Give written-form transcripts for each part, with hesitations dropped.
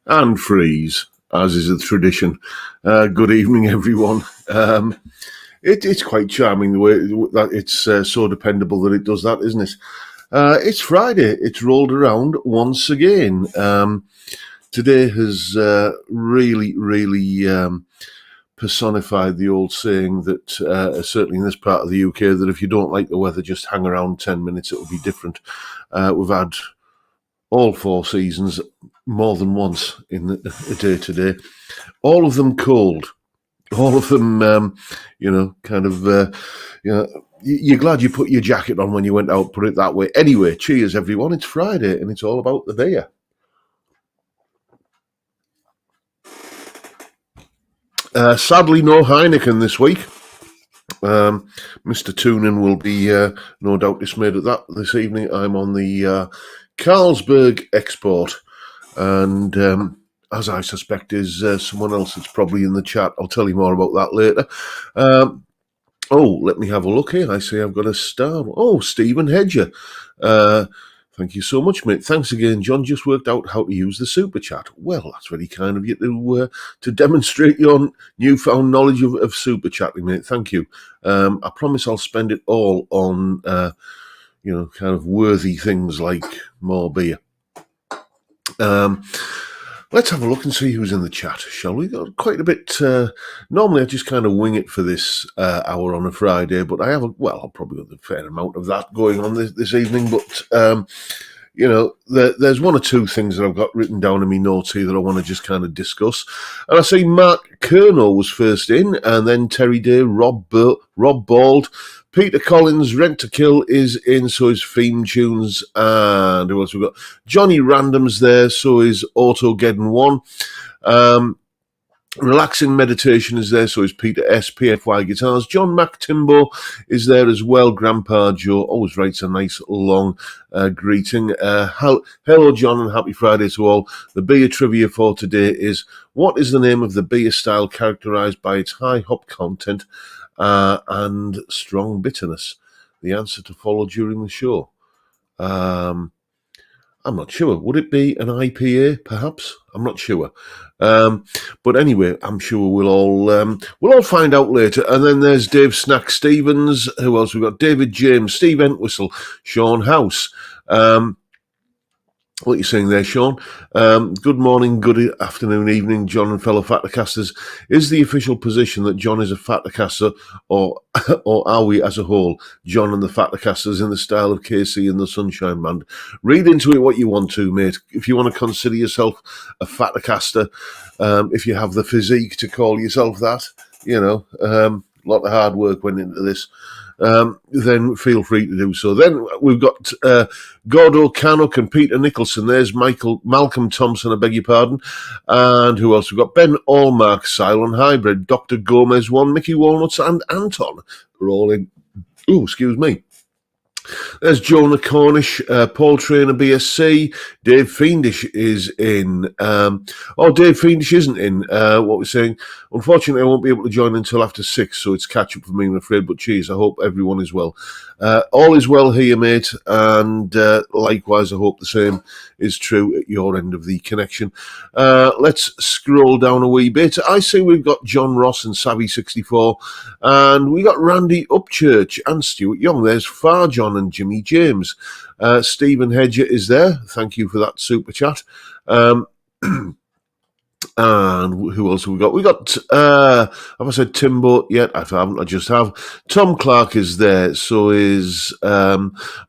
and freeze, as is a tradition. Good evening, everyone. It's quite charming the way that it's so dependable that it does that, isn't it? It's Friday. It's rolled around once again. Today has really personified the old saying that, certainly in this part of the UK, that if you don't like the weather, just hang around 10 minutes, it'll be different. We've had all four seasons more than once in a day today. All of them cold. All of them, you're glad you put your jacket on when you went out, put it that way. Anyway, cheers, everyone. It's Friday, and it's all about the beer. Sadly, no Heineken this week. Mr. Toonan will be no doubt dismayed at that this evening. I'm on the Carlsberg export, and as I suspect is someone else that's probably in the chat. I'll tell you more about that later. Let me have a look here. I see I've got a star. Oh, Stephen Hedger. Thank you so much, mate. Thanks again, John. Just worked out how to use the super chat. Well, that's very kind of you to demonstrate your newfound knowledge of super chatting, mate. Thank you. I promise I'll spend it all on, kind of worthy things like more beer. Let's have a look and see who's in the chat, shall we? Got quite a bit. Normally, I just kind of wing it for this hour on a Friday, but I have I'll probably have a fair amount of that going on this evening. But there's one or two things that I've got written down in my notes here that I want to just kind of discuss. And I see Mark Kernow was first in, and then Terry Day, Rob Bald. Peter Collins, Rent to Kill is in, so is Theme Tunes, and who else we've got? Johnny Random's there, so is Autogeddon 1. Relaxing Meditation is there, so is Peter S. PFY Guitars. John Timbo is there as well. Grandpa Joe always writes a nice long greeting. Hello, John, and happy Friday to all. The beer trivia for today is, what is the name of the beer style characterized by its high hop content and strong bitterness? The answer to follow during the show. I'm not sure. Would it be an IPA, perhaps? I'm not sure. But anyway, I'm sure we'll all find out later. And then there's Dave Snack Stevens. Who else? We've got David James, Steve Entwistle, Sean House. What are you saying there, Sean? Good morning, good afternoon, evening, John and fellow Fattercasters. Is the official position that John is a Fattercaster, or are we as a whole, John and the Fattercasters, in the style of KC and the Sunshine Band? Read into it what you want to, mate. If you want to consider yourself a Fattercaster, if you have the physique to call yourself that, a lot of hard work went into this. Then feel free to do so. Then we've got Gordo Canuck and Peter Nicholson. There's Malcolm Thompson, I beg your pardon. And who else? We've got Ben Allmark, Silent Hybrid, Dr. Gomez 1, Mickey Walnuts, and Anton. They're all in. Oh, excuse me. There's Jonah Cornish, Paul Trainer BSC, Dave Fiendish is in. Dave Fiendish isn't in. What we're saying, unfortunately, I won't be able to join until after 6, so it's catch up for me, I'm afraid. But cheers, I hope everyone is well. All is well here, mate, and likewise, I hope the same is true at your end of the connection. Let's scroll down a wee bit. I see we've got John Ross and Savvy64, and we got Randy Upchurch and Stuart Young. There's Far John and Jimmy James. Stephen Hedger is there. Thank you for that super chat. And who else have we got? We got, have I said Timbo yet? I haven't, I just have. Tom Clark is there. So is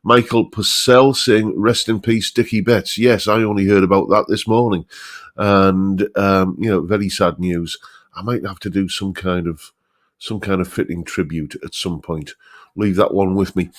Michael Purcell saying, rest in peace, Dickie Betts. Yes, I only heard about that this morning. And, very sad news. I might have to do some kind of fitting tribute at some point. Leave that one with me.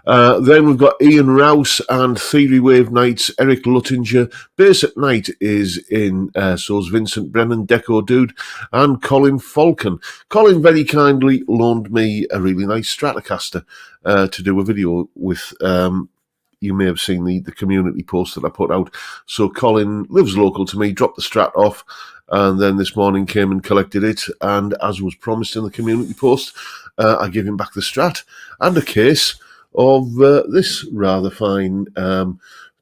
Then we've got Ian Rouse and Theory Wave Nights, Eric Luttinger. Bass at Night is in, so's Vincent Brennan, Deco Dude, and Colin Falcon. Colin very kindly loaned me a really nice Stratocaster to do a video with. You may have seen the community post that I put out. So Colin lives local to me, dropped the Strat off, and then this morning came and collected it. And as was promised in the community post, I gave him back the Strat and a case of this rather fine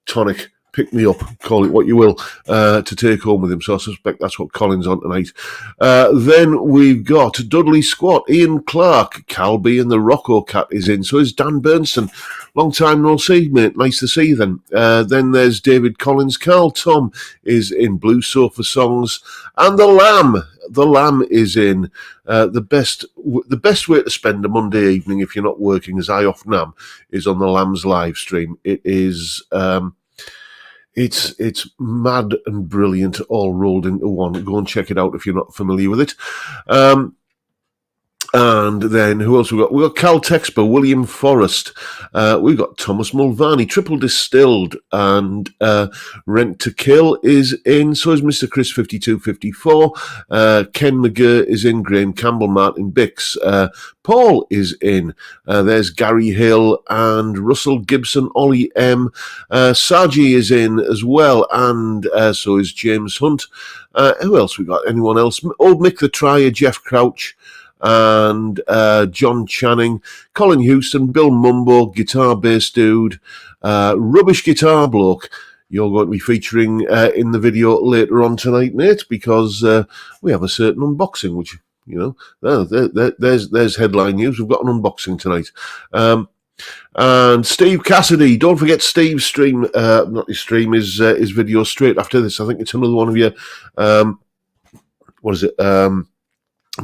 tonic pick me up, call it what you will, to take home with him. So I suspect that's what Colin's on tonight. Then we've got Dudley Squat, Ian Clark, Calby and the Rocco Cat is in. So is Dan Bernson. Long time no see, mate. Nice to see you then. Then there's David Collins. Carl Tom is in. Blue Sofa Songs. And The Lamb. The Lamb is in. The best way to spend a Monday evening if you're not working, as I often am, is on The Lamb's live stream. It is... It's mad and brilliant, all rolled into one. Go and check it out if you're not familiar with it. And then who else we got? We got Cal Texper, William Forrest. We got Thomas Mulvaney, Triple Distilled, and Rent to Kill is in. So is Mr. Chris 5254. Ken McGurr is in. Graham Campbell, Martin Bix. Paul is in. There's Gary Hill and Russell Gibson, Ollie M. Saji is in as well, and so is James Hunt. Who else we got? Anyone else? Old Mick the Trier, Jeff Crouch, and John Channing, Colin Houston, Bill Mumbo, Guitar Bass Dude, Rubbish Guitar Bloke. You're going to be featuring in the video later on tonight, mate, because we have a certain unboxing, which, you know, there's headline news. We've got an unboxing tonight. And Steve Cassidy, don't forget Steve's stream, not his stream, his video straight after this. I think it's another one of your, what is it,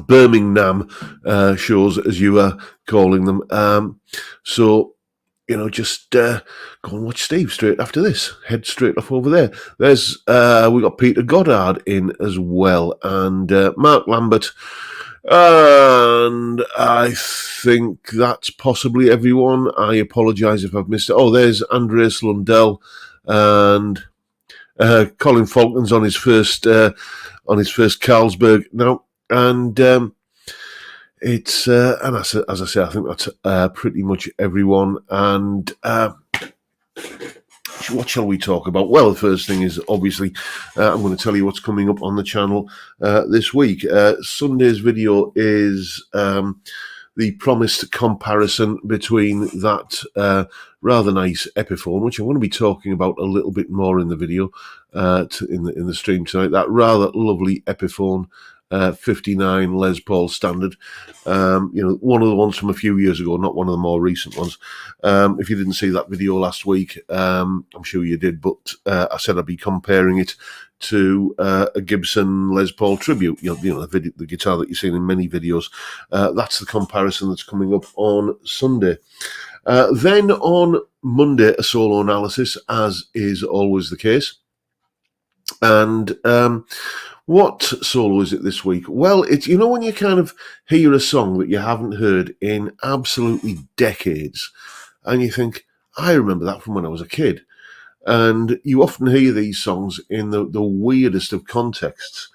Birmingham shows, as you are calling them. So, you know, just go and watch Steve straight after this. Head straight off over there. There's we got Peter Goddard in as well, and Mark Lambert. And I think that's possibly everyone. I apologise if I've missed it. Oh, there's Andreas Lundell and Colin Falcon's on his first Carlsberg now. And it's and as I say, I think that's pretty much everyone. And what shall we talk about? Well, the first thing is obviously I'm going to tell you what's coming up on the channel this week. Sunday's video is the promised comparison between that rather nice Epiphone, which I'm going to be talking about a little bit more in the video in the stream tonight. That rather lovely Epiphone 59 Les Paul standard, you know, one of the ones from a few years ago, not one of the more recent ones. If you didn't see that video last week, I'm sure you did, but I said I'd be comparing it to a Gibson Les Paul tribute, you know the guitar that you've seen in many videos. That's the comparison that's coming up on Sunday. Then on Monday, a solo analysis, as is always the case. And what solo is it this week? Well, it's, you know, when you kind of hear a song that you haven't heard in absolutely decades, and you think, I remember that from when I was a kid. And you often hear these songs in the weirdest of contexts.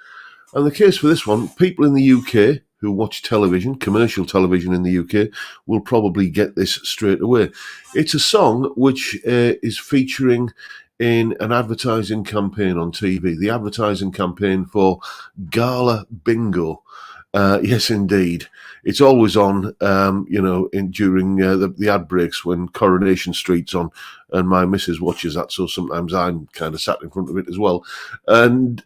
And the case for this one, people in the UK who watch television, commercial television in the UK, will probably get this straight away. It's a song which is featuring in an advertising campaign on TV, the advertising campaign for Gala Bingo. Yes, indeed. It's always on, you know, during the ad breaks when Coronation Street's on, and my missus watches that, so sometimes I'm kind of sat in front of it as well. And,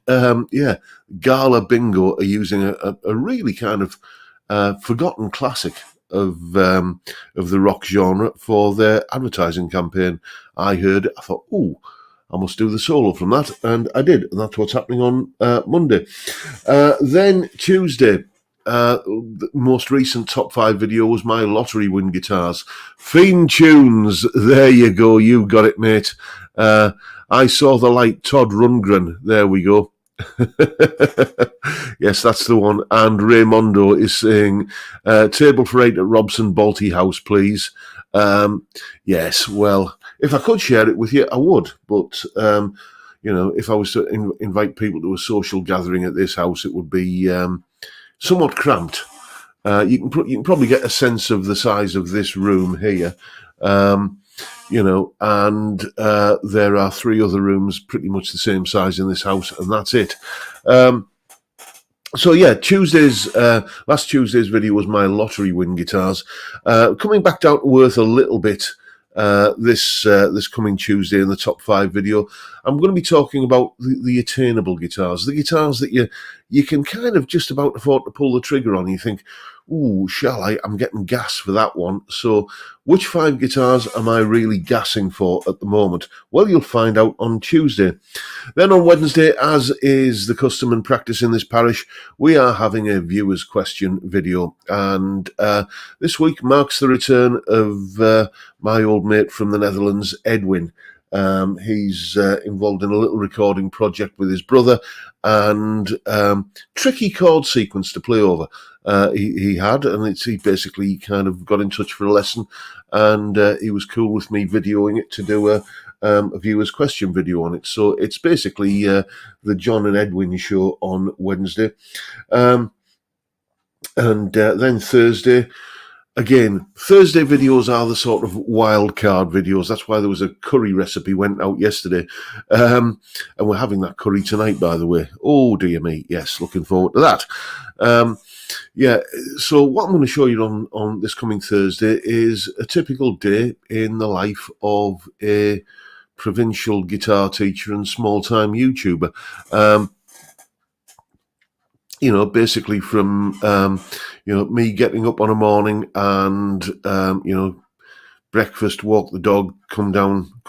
yeah, Gala Bingo are using a really kind of forgotten classic of the rock genre for their advertising campaign. I heard it, I thought, ooh, I must do the solo from that, and I did, and that's what's happening on Monday. Then Tuesday, the most recent top 5 video was my lottery win guitars. Fiend Tunes, there you go, you got it, mate. I Saw the Light, Todd Rundgren, there we go. Yes, that's the one. And Raymondo is saying, table for 8 at Robson Balti House, please. Yes, well, if I could share it with you, I would. But, you know, if I was to invite people to a social gathering at this house, it would be somewhat cramped. You can probably get a sense of the size of this room here. You know, and there are 3 other rooms pretty much the same size in this house, and that's it. So yeah, last Tuesday's video was my lottery win guitars. Coming back down to earth a little bit this coming Tuesday in the top 5 video. I'm going to be talking about the attainable guitars, the guitars that you can kind of just about afford to pull the trigger on. You think, ooh, shall I? I'm getting gas for that one. So which 5 guitars am I really gassing for at the moment? Well, you'll find out on Tuesday. Then on Wednesday, as is the custom and practice in this parish, we are having a viewer's question video. And this week marks the return of my old mate from the Netherlands, Edwin. He's involved in a little recording project with his brother, and tricky chord sequence to play over. He had, and he basically kind of got in touch for a lesson, and he was cool with me videoing it to do a viewer's question video on it. So it's basically the John and Edwin show on Wednesday, and then Thursday. Again, Thursday videos are the sort of wild card videos. That's why there was a curry recipe went out yesterday. And we're having that curry tonight, by the way. Oh, dear me. Yes, looking forward to that. Yeah, so what I'm going to show you on this coming Thursday is a typical day in the life of a provincial guitar teacher and small-time YouTuber. Basically from, me getting up on a morning and, breakfast, walk the dog, come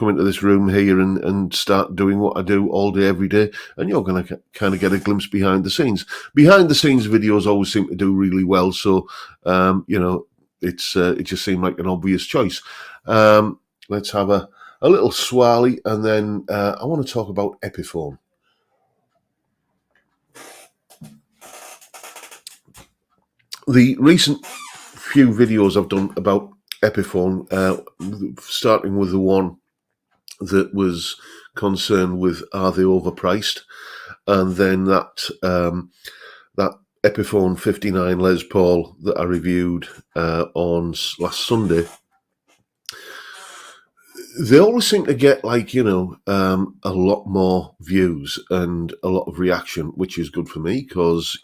into this room here and start doing what I do all day, every day. And you're going to kind of get a glimpse behind the scenes. Behind the scenes videos always seem to do really well. So, it just seemed like an obvious choice. Let's have a little swally, and then I want to talk about Epiphone. The recent few videos I've done about Epiphone, starting with the one that was concerned with are they overpriced, and then that Epiphone 59 Les Paul that I reviewed on last Sunday. They always seem to get a lot more views and a lot of reaction, which is good for me because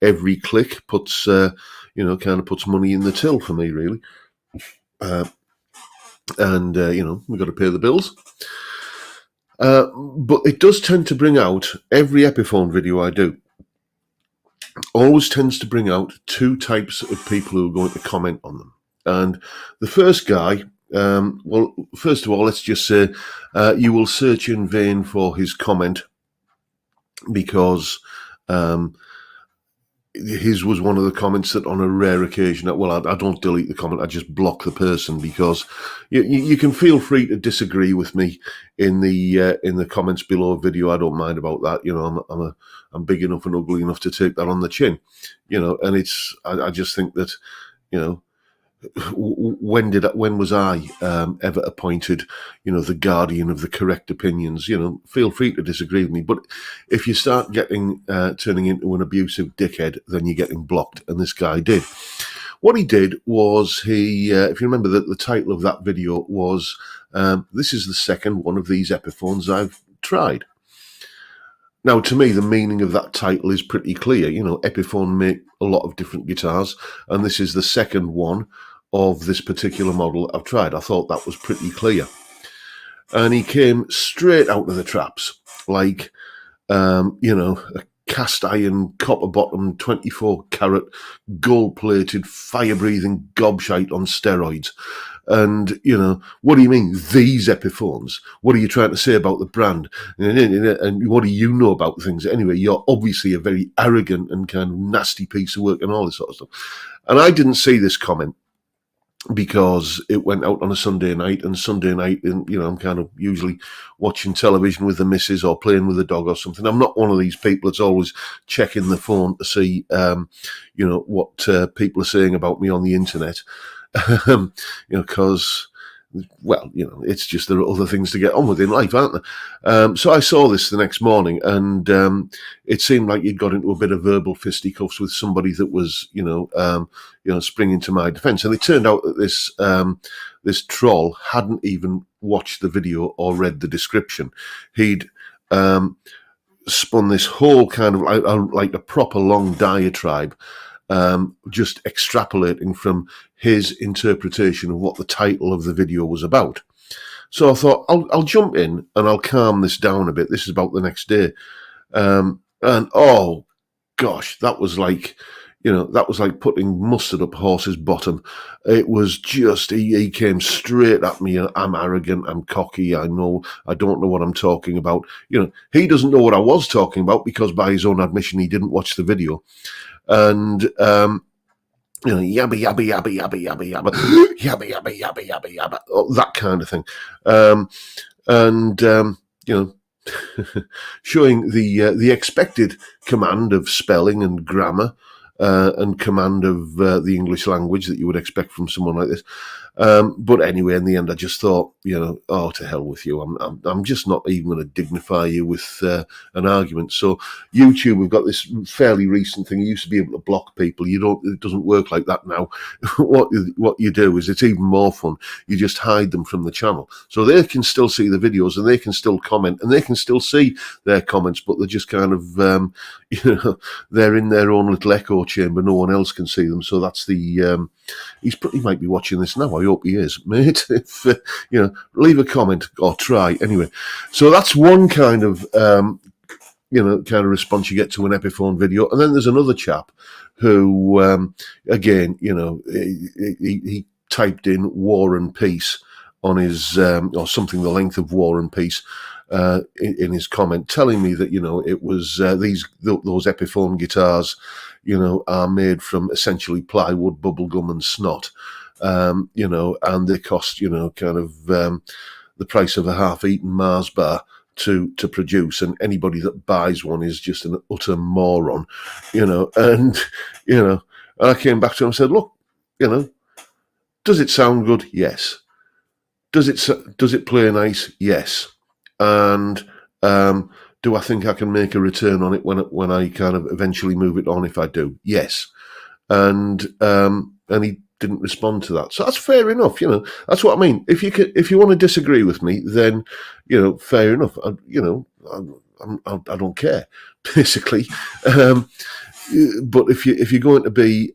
every click puts puts money in the till for me, really. We've got to pay the bills. But it does tend to bring out, every Epiphone video I do always tends to bring out 2 types of people who are going to comment on them. And the first guy, well, first of all, let's just say you will search in vain for his comment, because his was one of the comments that on a rare occasion, well, I don't delete the comment, I just block the person, because you can feel free to disagree with me in the comments below a video. I don't mind about that. I'm big enough and ugly enough to take that on the chin, and I just think that, when was I ever appointed, the guardian of the correct opinions? Feel free to disagree with me, but if you start turning into an abusive dickhead, then you're getting blocked, and this guy did. What he did was if you remember, the title of that video was, this is the second one of these Epiphones I've tried. Now, to me, the meaning of that title is pretty clear. Epiphone make a lot of different guitars, and this is the second one of this particular model I've tried. I thought that was pretty clear. And he came straight out of the traps, like, a cast iron, copper bottom, 24 carat, gold plated, fire breathing gobshite on steroids. And, what do you mean, these Epiphones? What are you trying to say about the brand? And what do you know about things? Anyway, you're obviously a very arrogant and kind of nasty piece of work and all this sort of stuff. And I didn't see this comment because it went out on a Sunday night, and Sunday night, I'm kind of usually watching television with the missus or playing with the dog or something. I'm not one of these people that's always checking the phone to see, what people are saying about me on the internet. Because, it's just there are other things to get on with in life, aren't there? So I saw this the next morning, and it seemed like you'd got into a bit of verbal fisticuffs with somebody that was, springing to my defence. And it turned out that this troll hadn't even watched the video or read the description. He'd spun this whole kind of like a proper long diatribe just extrapolating from his interpretation of what the title of the video was about. So I thought, I'll jump in and I'll calm this down a bit. This is about the next day. And oh gosh, that was like putting mustard up a horse's bottom. It was just, he came straight at me. I'm arrogant, I'm cocky, I don't know what I'm talking about. He doesn't know what I was talking about because by his own admission, he didn't watch the video. And, yabba, yabba, yabba, yabba, yabba, yabba, yabba, yabba, yabba, yabba, yabba, that kind of thing. Showing the expected command of spelling and grammar, and command of the English language that you would expect from someone like this. But anyway, in the end, I just thought, oh, to hell with you. I'm just not even going to dignify you with an argument. So YouTube, we've got this fairly recent thing. You used to be able to block people. It doesn't work like that now. What you do is, it's even more fun. You just hide them from the channel. So they can still see the videos and they can still comment and they can still see their comments, but they're just kind of, they're in their own little echo chamber. No one else can see them. So that's the, he might be watching this now. I hope he is, mate. If, leave a comment or try. Anyway, so that's one kind of, response you get to an Epiphone video. And then there's another chap who, again, he typed in War and Peace on his, or something the length of War and Peace, in his comment, telling me that, it was those Epiphone guitars, are made from essentially plywood, bubblegum and snot, and they cost, the price of a half-eaten Mars bar to produce, and anybody that buys one is just an utter moron, and I came back to him and said, look, does it sound good? Yes. Does it play nice? Yes. And do I think I can make a return on it when I kind of eventually move it on? If I do, yes. And he didn't respond to that, so that's fair enough. That's what I mean. If you want to disagree with me, then fair enough. I don't care, basically. But if you're going to be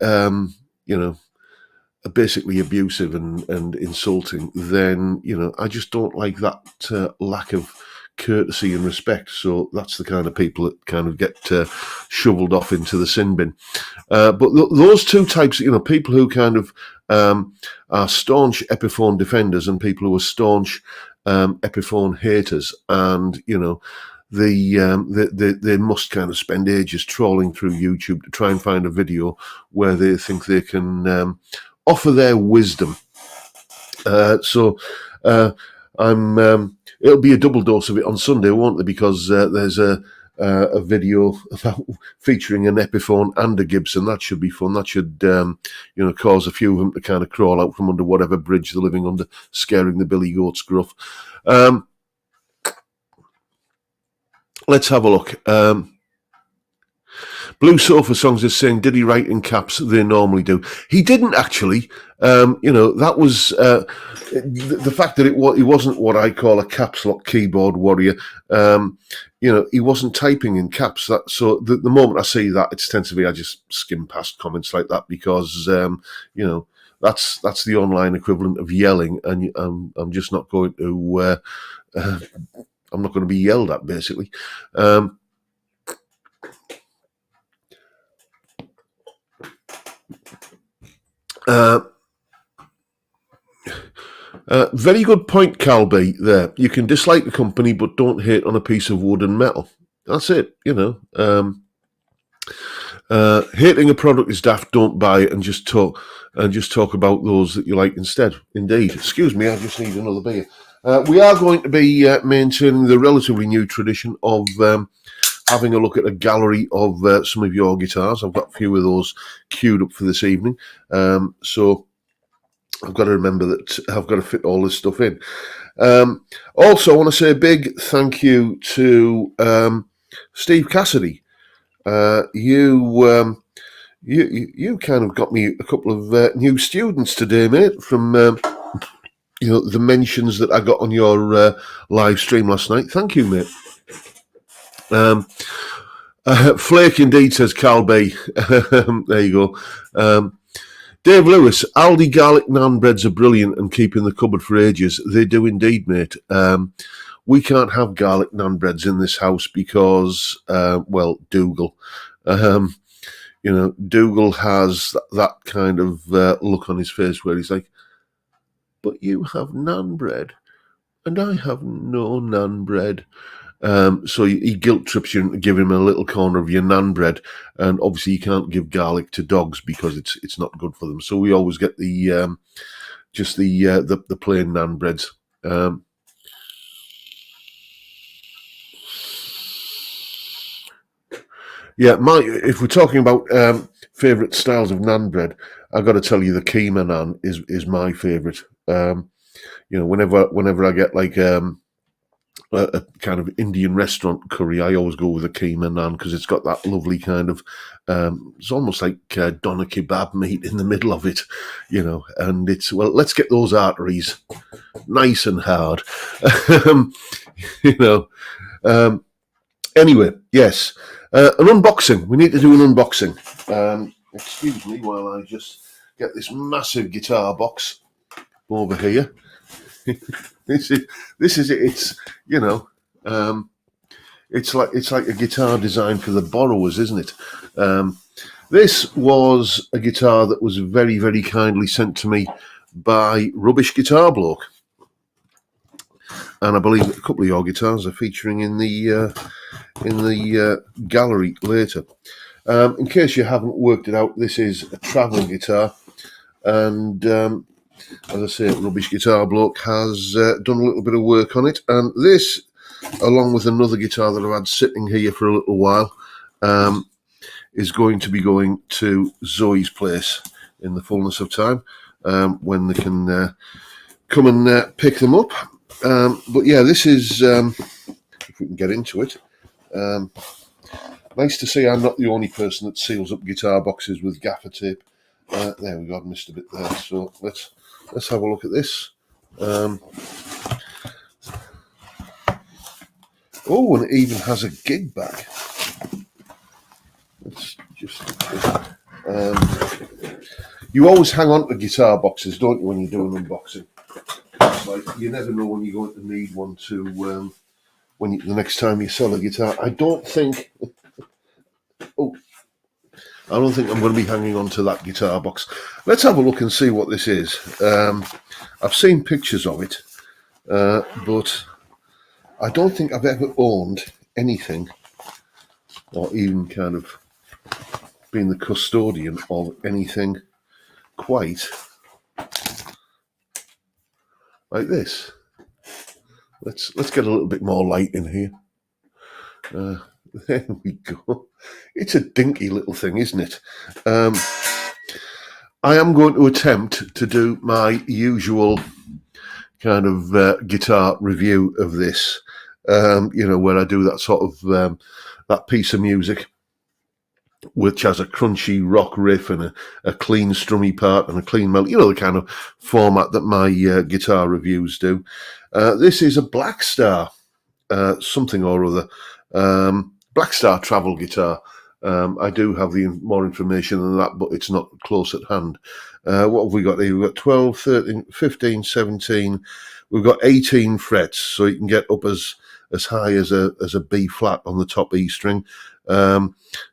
basically abusive and insulting, then I just don't like that lack of courtesy and respect. So that's the kind of people that kind of get shoveled off into the sin bin. But those two types, people who kind of are staunch Epiphone defenders and people who are staunch Epiphone haters, and they must kind of spend ages trawling through YouTube to try and find a video where they think they can offer their wisdom. It'll be a double dose of it on Sunday, won't there? Because there's a video about featuring an Epiphone and a Gibson. That should be fun. That should cause a few of them to kind of crawl out from under whatever bridge they're living under, scaring the billy goats gruff. Let's have a look. Blue Sofa Songs is saying, did he write in caps? They normally do. He didn't actually. That was the fact that he wasn't what I call a caps lock keyboard warrior. He wasn't typing in caps. So the moment I see that, it's tends to be I just skim past comments like that because that's the online equivalent of yelling, and I'm just not going to. I'm not going to be yelled at, basically. Very good point, Calby, there. You can dislike a company, but don't hate on a piece of wood and metal. That's it, hating a product is daft. Don't buy it and just talk about those that you like instead. Indeed. Excuse me, I just need another beer. We are going to be maintaining the relatively new tradition of having a look at a gallery of some of your guitars. I've got a few of those queued up for this evening. So I've got to remember that I've got to fit all this stuff in. Also, I want to say a big thank you to Steve Cassidy. You kind of got me a couple of new students today, mate, from the mentions that I got on your live stream last night. Thank you, mate. Flake indeed, says Carl B. There you go. Dave Lewis, Aldi garlic naan breads are brilliant and keep in the cupboard for ages. They do indeed, mate. We can't have garlic naan breads in this house because, well, Dougal. Dougal has that kind of look on his face where he's like, but you have naan bread and I have no naan bread. So he guilt trips you into giving him a little corner of your naan bread, and obviously you can't give garlic to dogs because it's not good for them. So we always get the plain naan breads. If we're talking about favourite styles of naan bread, I've got to tell you the keema naan is my favourite. Whenever I get like a kind of Indian restaurant curry, I always go with a keema naan because it's got that lovely kind of, it's almost like doner kebab meat in the middle of it, and it's, well, let's get those arteries nice and hard. Anyway, yes, an unboxing. We need to do an unboxing. Excuse me while I just get this massive guitar box over here. This is it. It's it's like a guitar designed for the borrowers, isn't it? This was a guitar that was very, very kindly sent to me by Rubbish Guitar Bloke, and I believe a couple of your guitars are featuring in the gallery later. In case you haven't worked it out, this is a travel guitar, and as I say, Rubbish Guitar Bloke has done a little bit of work on it, and this, along with another guitar that I've had sitting here for a little while, is going to be going to Zoe's place in the fullness of time, when they can come and pick them up. But yeah, this is, if we can get into it, nice to see I'm not the only person that seals up guitar boxes with gaffer tape. There we go, I missed a bit there, so let's have a look at this. Oh, and it even has a gig bag. Let's just. You always hang on to guitar boxes, don't you, when you do an unboxing? It's like you never know when you're going to need one to the next time you sell a guitar. I don't think I'm going to be hanging on to that guitar box. Let's have a look and see what this is. I've seen pictures of it, but I don't think I've ever owned anything or even kind of been the custodian of anything quite like this. Let's get a little bit more light in here. There we go. It's a dinky little thing, isn't it? I am going to attempt to do my usual kind of guitar review of this, where I do that sort of that piece of music which has a crunchy rock riff and a clean strummy part and a clean melody, the kind of format that my guitar reviews do. This is a Blackstar, something or other. Blackstar travel guitar. I do have more information than that, but it's not close at hand. What have we got here? We've got 12, 13, 15, 17. We've got 18 frets, so you can get up as high as a B flat on the top E string.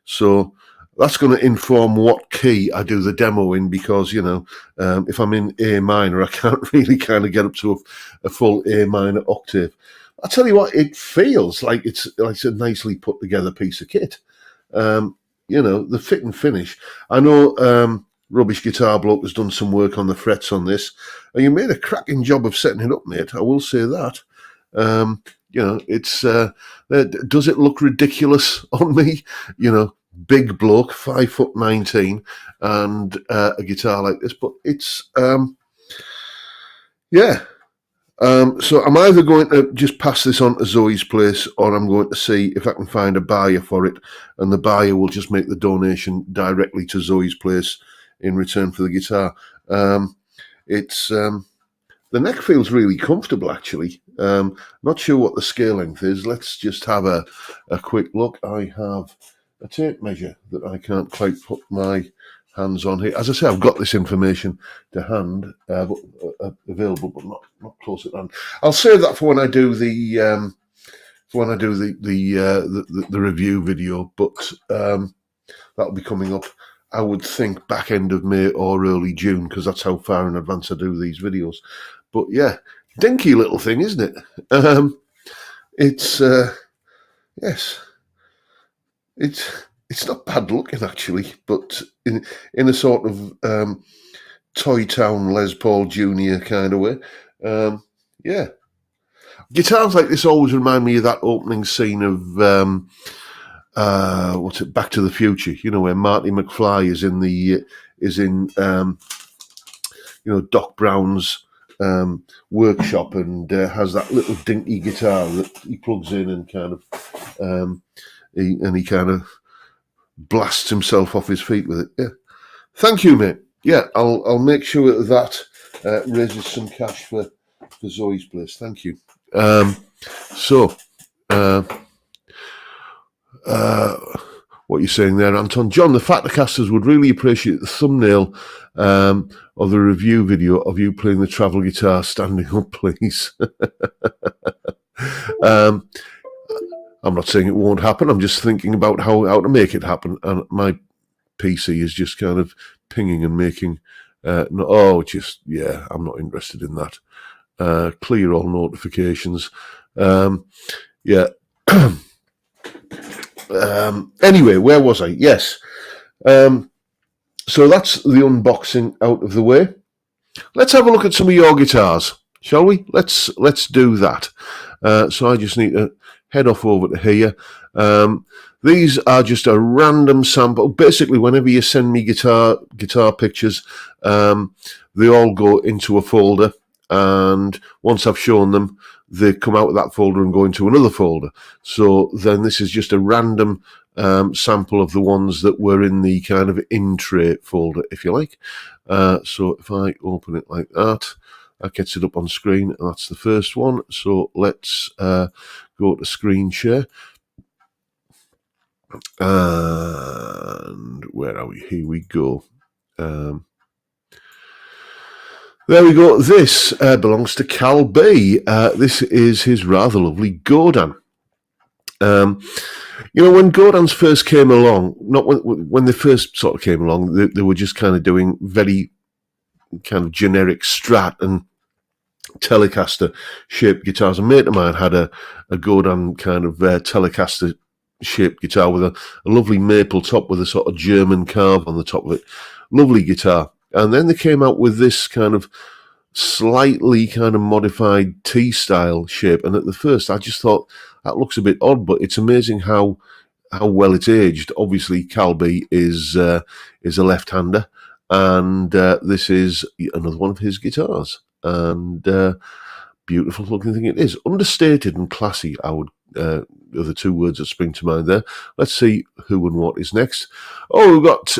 So that's going to inform what key I do the demo in, because, if I'm in A minor, I can't really kind of get up to a full A minor octave. I'll tell you what, it feels like it's a nicely put together piece of kit. The fit and finish. I know Rubbish Guitar Bloke has done some work on the frets on this, and you made a cracking job of setting it up, mate. I will say that. It's does it look ridiculous on me? Big bloke, 5'19", and a guitar like this, but it's yeah. So I'm either going to just pass this on to Zoe's place, or I'm going to see if I can find a buyer for it, and the buyer will just make the donation directly to Zoe's place in return for the guitar. It's the neck feels really comfortable, actually. Not sure what the scale length is. Let's just have a quick look. I have a tape measure that I can't quite put my hands on here. As I say, I've got this information to hand, available, but not close at hand. I'll save that for when I do the review video, but that'll be coming up, I would think, back end of May or early June, because that's how far in advance I do these videos. But yeah, dinky little thing, isn't it? It's yes, it's not bad looking actually, but in a sort of Toy Town Les Paul Jr. kind of way. Yeah, guitars like this always remind me of that opening scene of what's it, Back to the Future? You know, where Marty McFly is in Doc Brown's workshop and has that little dinky guitar that he plugs in and kind of he kind of blasts himself off his feet with it. Yeah, thank you, mate. Yeah, I'll make sure that raises some cash for Zoe's place. Thank you. What you're saying there, Anton? John, the Fatcasters would really appreciate the thumbnail of the review video of you playing the travel guitar standing up, please. I'm not saying it won't happen. I'm just thinking about how to make it happen. And my PC is just kind of pinging and making, I'm not interested in that. Clear all notifications. Yeah. Anyway, where was I? Yes. So that's the unboxing out of the way. Let's have a look at some of your guitars, shall we? Let's do that. So I just need to head off over to here. These are just a random sample. Basically, whenever you send me guitar pictures, they all go into a folder, and once I've shown them, they come out of that folder and go into another folder. So then this is just a random sample of the ones that were in the kind of in-tray folder, if you like. So if I open it like that, that gets it up on screen. That's the first one. So let's go to screen share. And where are we? Here we go. There we go. This belongs to Cal B. This is his rather lovely Godin. When Godins first came along, not when they first sort of came along, they were just kind of doing very kind of generic Strat and Telecaster shaped guitars. A mate of mine had a Godin kind of Telecaster shaped guitar with a lovely maple top with a sort of German carve on the top of it. Lovely guitar. And then they came out with this kind of slightly kind of modified T-style shape. And at the first, I just thought that looks a bit odd, but it's amazing how well it's aged. Obviously, Calby is a left-hander, and this is another one of his guitars. And beautiful looking thing it is. Understated and classy, I would are the two words that spring to mind there. Let's see who and what is next. Oh, we've got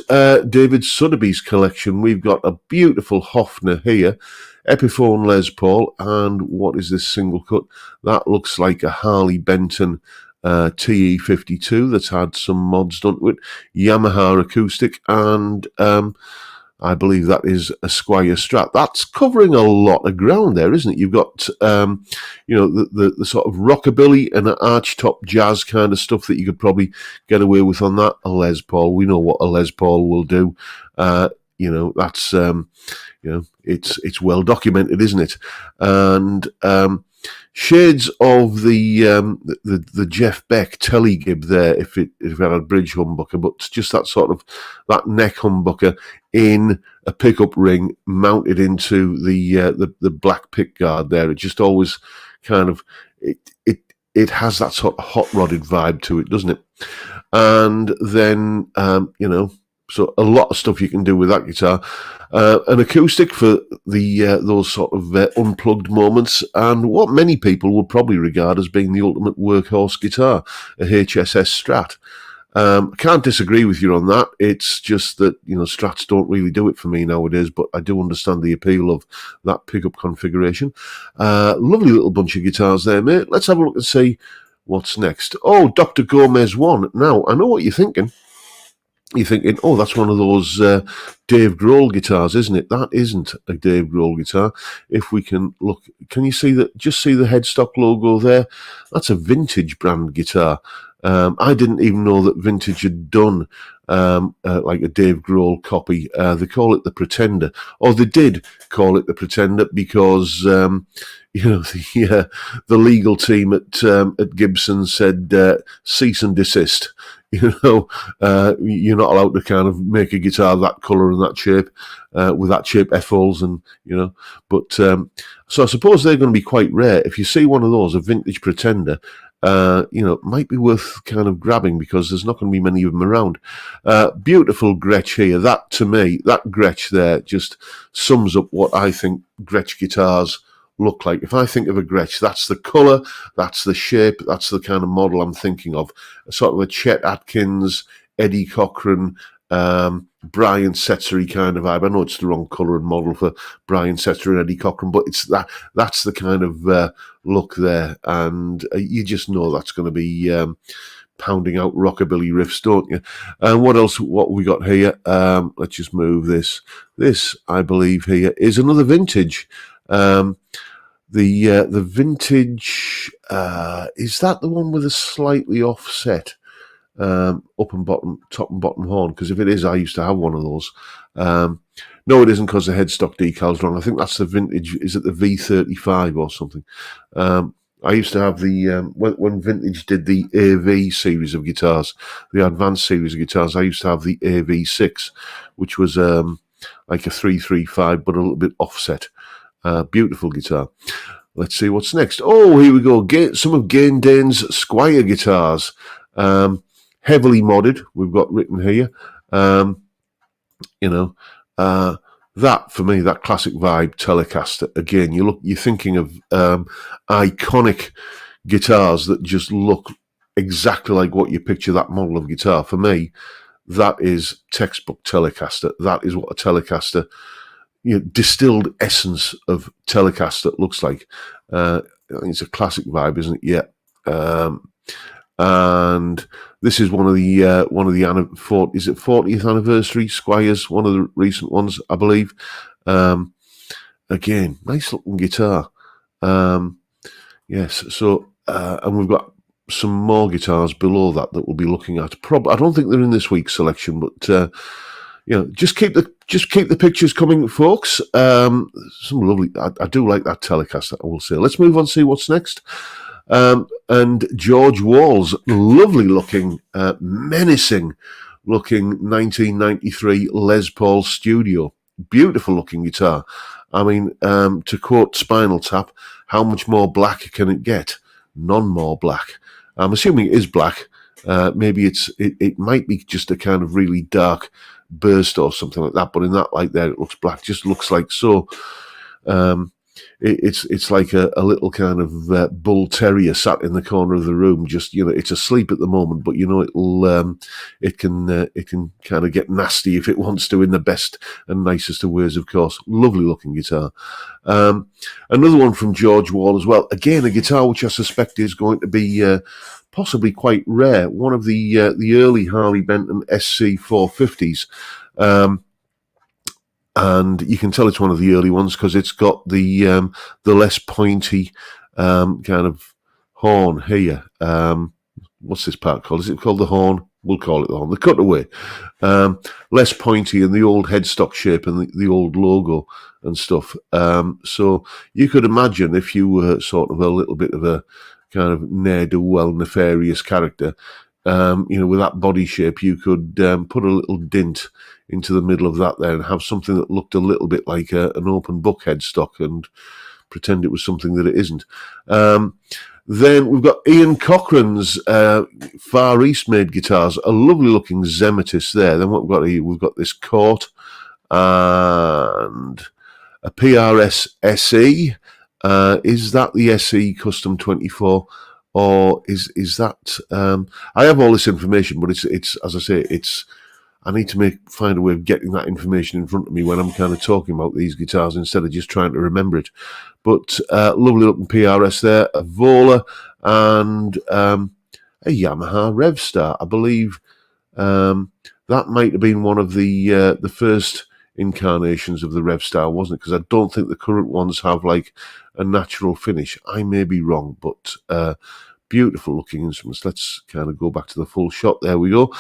David Sotheby's collection. We've got a beautiful Hofner here, Epiphone Les Paul, and what is this single cut? That looks like a Harley Benton TE52 that's had some mods done to it. Yamaha acoustic, and I believe that is a Squire Strat. That's covering a lot of ground there, isn't it? You've got, the sort of rockabilly and archtop jazz kind of stuff that you could probably get away with on that. A Les Paul, we know what a Les Paul will do. That's, it's well documented, isn't it? And shades of the Jeff Beck Telegib there, if it had a bridge humbucker, but just that sort of that neck humbucker in a pickup ring mounted into the black pick guard there. It just always kind of it has that sort of hot rodded vibe to it, doesn't it? And then so a lot of stuff you can do with that guitar. An acoustic for those sort of unplugged moments, and what many people would probably regard as being the ultimate workhorse guitar, a HSS Strat. I can't disagree with you on that. It's just that, Strats don't really do it for me nowadays, but I do understand the appeal of that pickup configuration. Lovely little bunch of guitars there, mate. Let's have a look and see what's next. Oh, Dr. Gomez 1. Now, I know what you're thinking. You're thinking, oh, that's one of those Dave Grohl guitars, isn't it? That isn't a Dave Grohl guitar. If we can look, can you see that? Just see the headstock logo there? That's a Vintage brand guitar. I didn't even know that Vintage had done like a Dave Grohl copy. They call it the Pretender, or they did call it the Pretender because the legal team at Gibson said cease and desist. You're not allowed to kind of make a guitar that colour and that shape with that shape F-holes and But so I suppose they're going to be quite rare. If you see one of those, a Vintage Pretender. Might be worth kind of grabbing because there's not going to be many of them around. Beautiful Gretsch here. That, to me, that Gretsch there just sums up what I think Gretsch guitars look like. If I think of a Gretsch, that's the colour, that's the shape, that's the kind of model I'm thinking of. Sort of a Chet Atkins, Eddie Cochran, Brian Setzery kind of vibe. I know it's the wrong colour and model for Brian Setzery and Eddie Cochran, but it's that's the kind of look there, and you just know that's going to be pounding out rockabilly riffs, don't you? And what else? What we got here? Let's just move this. This, I believe, here is another Vintage. The Vintage, is that the one with a slightly offset top and bottom horn? Because if it is, I used to have one of those. No, it isn't, because the headstock decal's wrong. I think that's the Vintage. Is it the V35 or something? I used to have the when Vintage did the AV series of guitars, the advanced series of guitars. I used to have the AV6, which was like a 335, but a little bit offset. Beautiful guitar. Let's see what's next. Oh, here we go. Some of Gain Dane's Squire guitars. Heavily modded, we've got written here. That, for me, that classic vibe Telecaster. Again, you're thinking of iconic guitars that just look exactly like what you picture that model of guitar. For me, that is textbook Telecaster. That is what a Telecaster, distilled essence of Telecaster looks like. I think it's a classic vibe, isn't it? Yeah. And this is one of the is it 40th anniversary Squires, one of the recent ones, I believe. Again, nice looking guitar. Yes. So and we've got some more guitars below that we'll be looking at. I don't think they're in this week's selection, but just keep the pictures coming, folks. Some lovely. I do like that Telecaster, I will say. Let's move on, see what's next. And George Wall's lovely looking, menacing looking 1993 Les Paul Studio. Beautiful looking guitar. I mean, to quote Spinal Tap, how much more black can it get? None more black. I'm assuming it is black. Maybe it might be just a kind of really dark burst or something like that, but in that light there it looks black. Just looks like so. It's like a little kind of bull terrier sat in the corner of the room. Just it's asleep at the moment, but it can kind of get nasty if it wants to, in the best and nicest of ways, of course. Lovely looking guitar. Another one from George Wall as well. Again, a guitar which I suspect is going to be possibly quite rare. One of the early Harley Benton SC 450s. And you can tell it's one of the early ones because it's got the less pointy kind of horn here. What's this part called? Is it called the horn? We'll call it the horn. The cutaway. Less pointy and the old headstock shape and the old logo and stuff. So you could imagine if you were sort of a little bit of a kind of ne'er-do-well nefarious character, with that body shape, you could put a little dint into the middle of that there and have something that looked a little bit like an open book headstock and pretend it was something that it isn't. Then we've got Ian Cochran's Far East made guitars, a lovely looking Zematis there. Then what we've got here, we've got this Court and a PRS SE. Is that the SE Custom 24? Or is that? I have all this information, but it's as I say, I need to find a way of getting that information in front of me when I'm kind of talking about these guitars instead of just trying to remember it. But lovely looking PRS there, a Vola, and a Yamaha Revstar. I believe that might have been one of the first incarnations of the Revstar, wasn't it? Because I don't think the current ones have like a natural finish. I may be wrong, but beautiful looking instruments. Let's kind of go back to the full shot. There we go.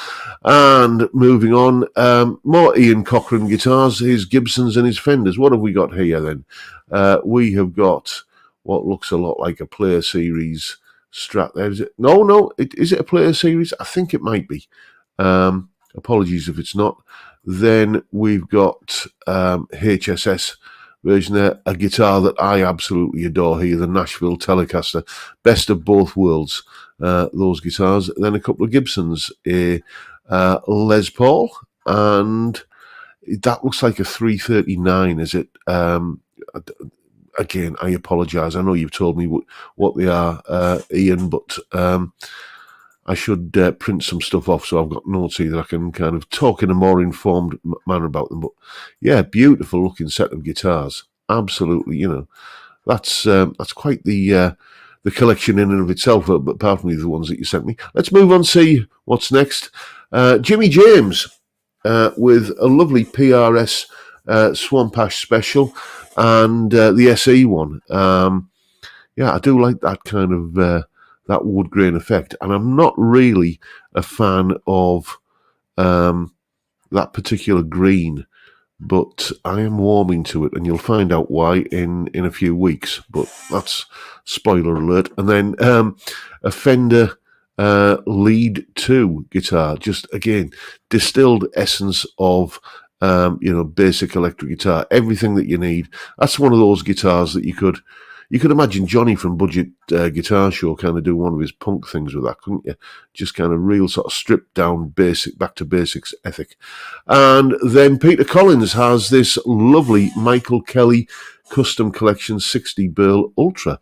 And moving on, more Ian Cochran guitars, his Gibsons and his Fenders. What have we got here then? We have got what looks a lot like a Player Series Strat there. Is it? No, is it a Player Series? I think it might be. Apologies if it's not. Then we've got HSS version there, a guitar that I absolutely adore here, the Nashville Telecaster, best of both worlds, those guitars. Then a couple of Gibsons, a Les Paul, and that looks like a 339, is it? Again, I apologise. I know you've told me what they are, Ian, but I should print some stuff off so I've got notes here that I can kind of talk in a more informed manner about them. But yeah, beautiful looking set of guitars. Absolutely, that's quite the collection in and of itself, but apart from the ones that you sent me. Let's move on, see what's next. Jimmy James with a lovely PRS Swamp Ash special and the SE one. Yeah, I do like that kind of that wood grain effect, and I'm not really a fan of that particular green, but I am warming to it, and you'll find out why in a few weeks, but that's spoiler alert. And then a Fender Lead 2 guitar, just again distilled essence of basic electric guitar, everything that you need. That's one of those guitars that you could imagine Johnny from Budget Guitar Show kind of do one of his punk things with that, couldn't you? Just kind of real sort of stripped down basic, back to basics ethic. And then Peter Collins has this lovely Michael Kelly Custom Collection 60 Burl Ultra.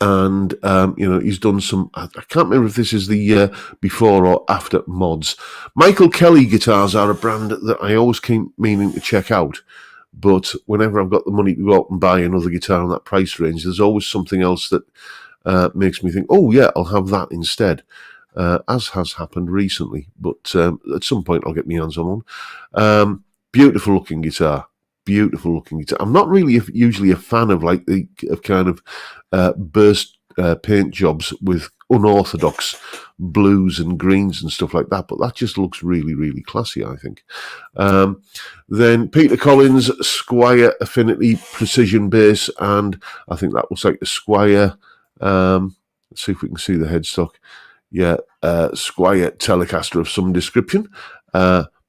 He's done some, I can't remember if this is the before or after mods. Michael Kelly guitars are a brand that I always keep meaning to check out. But whenever I've got the money to go out and buy another guitar in that price range, there's always something else that makes me think, oh yeah, I'll have that instead, as has happened recently. But at some point I'll get my hands on one. Beautiful looking guitar. I'm not really usually a fan of like the kind of burst paint jobs with unorthodox blues and greens and stuff like that, but that just looks really, really classy, I think. Then Peter Collins Squire Affinity Precision Bass, and I think that looks like the Squire. Let's see if we can see the headstock. Yeah, Squire Telecaster of some description.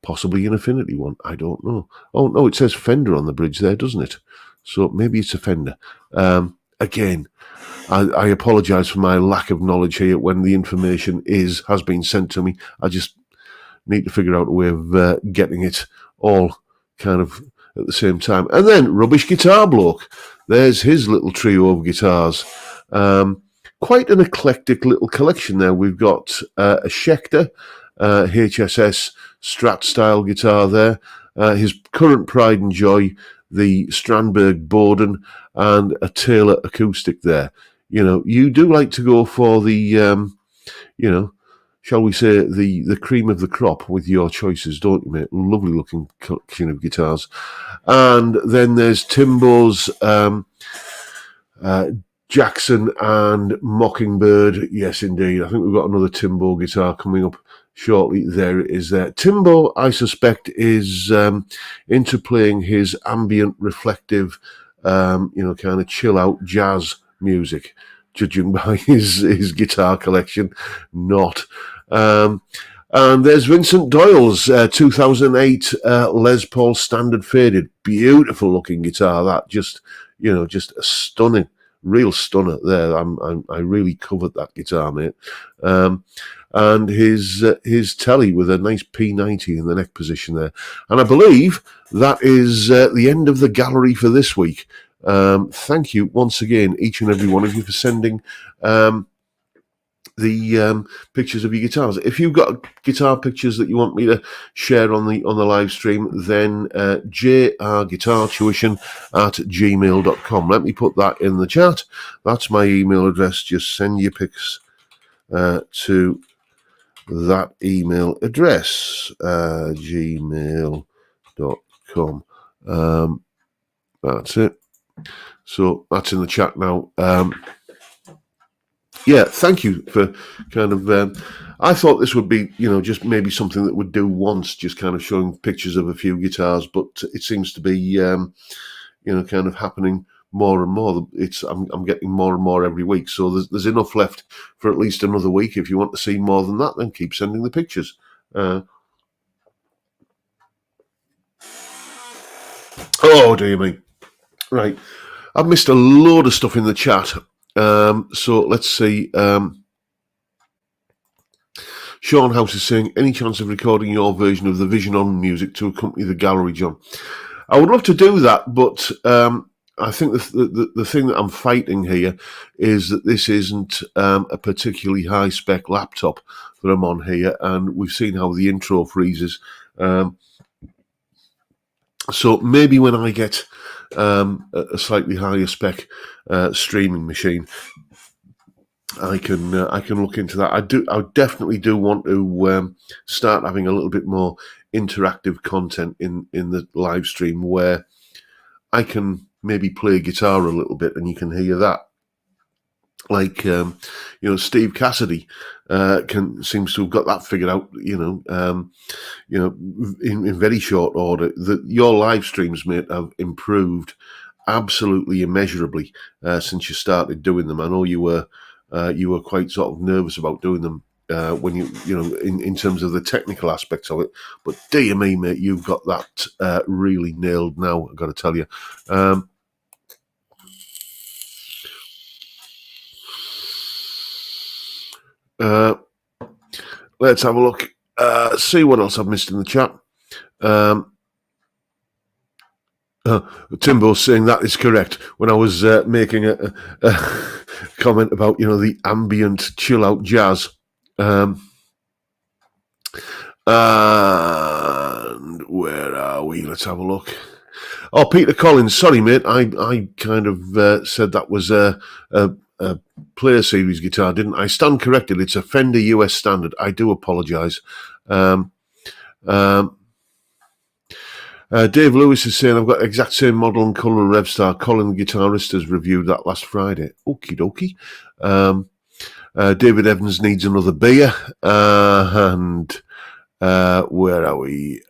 Possibly an Affinity one. I don't know. Oh, no, it says Fender on the bridge there, doesn't it? So maybe it's a Fender. Again, I apologise for my lack of knowledge here when the information has been sent to me. I just need to figure out a way of getting it all kind of at the same time. And then Rubbish Guitar Bloke. There's his little trio of guitars. Quite an eclectic little collection there. We've got a Schecter HSS Strat style guitar there. His current pride and joy, the Strandberg Bowden, and a Taylor acoustic there. You do like to go for the, shall we say, the cream of the crop with your choices, don't you, mate? Lovely looking collection of guitars. And then there's Timbo's Jackson and Mockingbird. Yes, indeed. I think we've got another Timbo guitar coming up shortly. There it is there. Timbo, I suspect, is into playing his ambient, reflective, kind of chill out jazz music, judging by his guitar collection. Not. And there's Vincent Doyle's 2008 Les Paul Standard Faded. Beautiful looking guitar. That just a stunning, real stunner there. I really covered that guitar, mate. And his telly with a nice P90 in the neck position there. And I believe that is the end of the gallery for this week. Thank you once again, each and every one of you, for sending the pictures of your guitars. If you've got guitar pictures that you want me to share on the live stream, then jrguitartuition@gmail.com. Let me put that in the chat. That's my email address. Just send your pics to that email address, gmail.com. That's it. So that's in the chat now. Yeah, thank you for kind of. I thought this would be, just maybe something that would do once, just kind of showing pictures of a few guitars, but it seems to be, kind of happening more and more. I'm getting more and more every week, so there's enough left for at least another week. If you want to see more than that, then keep sending the pictures. Oh, dear me. Right. I've missed a load of stuff in the chat. So let's see. Sean House is saying, any chance of recording your version of the Vision On music to accompany the gallery, John? I would love to do that, but I think the thing that I'm fighting here is that this isn't a particularly high-spec laptop that I'm on here, and we've seen how the intro freezes. So maybe when I get a slightly higher spec streaming machine, I can look into that. I definitely do want to start having a little bit more interactive content in the live stream where I can maybe play guitar a little bit and you can hear that. Like Steve Cassidy seems to have got that figured out. In very short order. Your live streams, mate, have improved absolutely immeasurably since you started doing them. I know you were quite sort of nervous about doing them when in terms of the technical aspects of it. But dear me, mate, you've got that really nailed now, I've got to tell you. Let's have a look. See what else I've missed in the chat. Timbo's saying that is correct. When I was making a comment about the ambient chill out jazz, and where are we? Let's have a look. Oh, Peter Collins. Sorry, mate. I kind of said that was a Player Series guitar, didn't I? Stand corrected. It's a Fender US Standard. I do apologise. Dave Lewis is saying, I've got the exact same model and colour of Revstar. Colin, the guitarist, has reviewed that last Friday. Okie dokie. David Evans needs another beer. And where are we?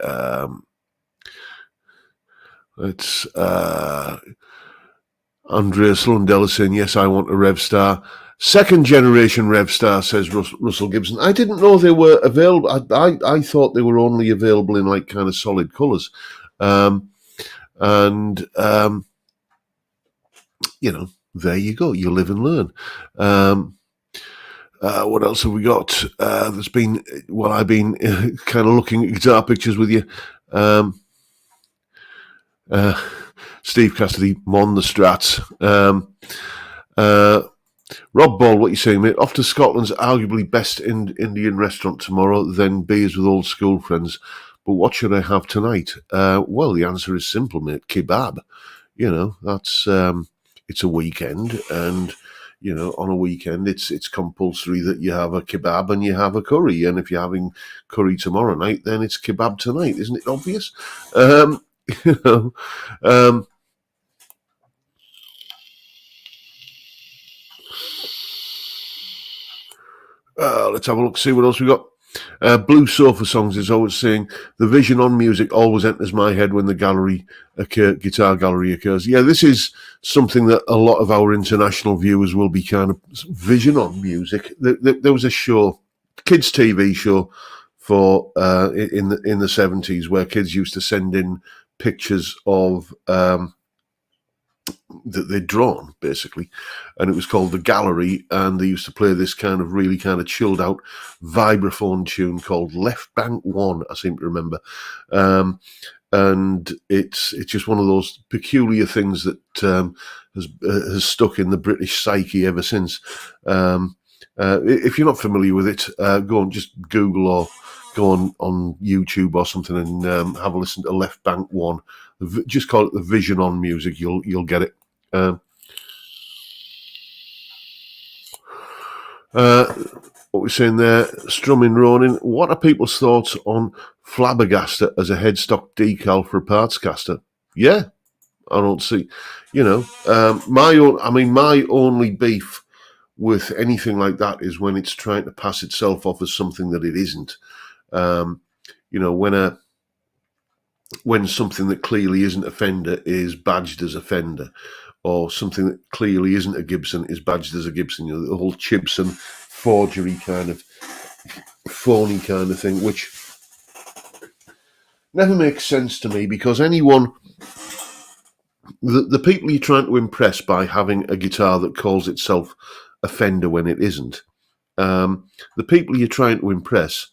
Let's... Andreas Lundell is saying, yes, I want a Revstar. Second generation Revstar, says Russell Gibson. I didn't know they were available. I thought they were only available in like kind of solid colours. There you go. You live and learn. What else have we got? I've been kind of looking at guitar pictures with you. Steve Cassidy, Mon the Strats. Rob Ball, what are you saying, mate? Off to Scotland's arguably best Indian restaurant tomorrow, then beers with old school friends. But what should I have tonight? Well, the answer is simple, mate. Kebab. That's it's a weekend, and on a weekend it's compulsory that you have a kebab and you have a curry. And if you're having curry tomorrow night, then it's kebab tonight. Isn't it obvious? Let's have a look, see what else we got. Blue Sofa Songs is always saying, the Vision On music always enters my head when the guitar gallery occurs. Yeah, this is something that a lot of our international viewers will be kind of Vision On music. There was a show, kids TV show for in the 70s where kids used to send in pictures of that they'd drawn, basically, and it was called The Gallery, and they used to play this kind of really kind of chilled out vibraphone tune called Left Bank One, I seem to remember. And it's just one of those peculiar things that has stuck in the British psyche ever since. If you're not familiar with it, go and just Google or go on YouTube or something and have a listen to Left Bank 1. Just call it the Vision On music. You'll get it. What we're saying there, Strumming Ronin. What are people's thoughts on Flabbergaster as a headstock decal for a parts caster? Yeah, I don't see. My only beef with anything like that is when it's trying to pass itself off as something that it isn't. When something that clearly isn't a Fender is badged as a Fender, or something that clearly isn't a Gibson is badged as a Gibson. The whole Chibson forgery kind of phony kind of thing, which never makes sense to me, because the people you're trying to impress by having a guitar that calls itself a Fender when it isn't, the people you're trying to impress